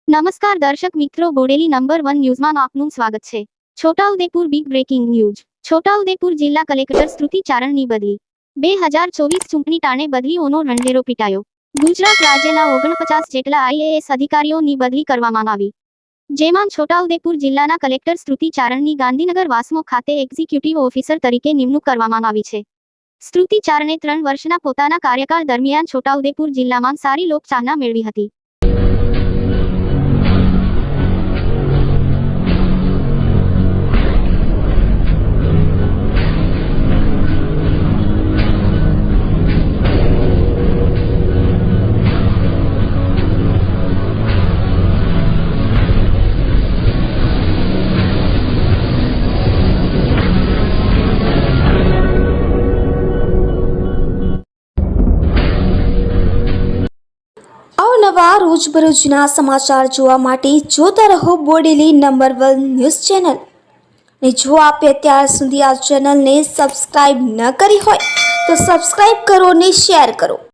નમસ્કાર દર્શક મિત્રો, બોડેલી નંબર 1 ન્યૂઝમાં આપનું સ્વાગત છે। Chhota Udepur big breaking news. Chhota Udepur જિલ્લા કલેક્ટર શ્રુતિ ચારણની બદલી। 2024 ચૂંટણી ટાણે બદલીઓનો રણધેરો પીટાયો। ગુજરાત રાજ્યના 49 જેટલા આઈએએસ અધિકારીઓની બદલી કરવામાં આવી, જેમાં છોટાઉદેપુર જિલ્લાના કલેક્ટર શ્રુતિ ચારણની ગાંધીનગર વાસ્મો ખાતે એક્ઝિક્યુટિવ ઓફિસર તરીકે નિમણૂક કરવામાં આવી છે। શ્રુતિ ચારણે 3 વર્ષના પોતાના કાર્યકાળ દરમિયાન છોટાઉદેપુર જિલ્લામાં સારી લોકચાહના મેળવી હતી। અવનવા રોજબરોજના સમાચાર જોવા માટે જોતા રહો બોડેલી નંબર 1 ન્યૂઝ ચેનલ। ને જો આપે અત્યાર સુધી આ ચેનલને સબસ્ક્રાઇબ ન કરી હોય તો સબસ્ક્રાઇબ કરો અને શેર કરો।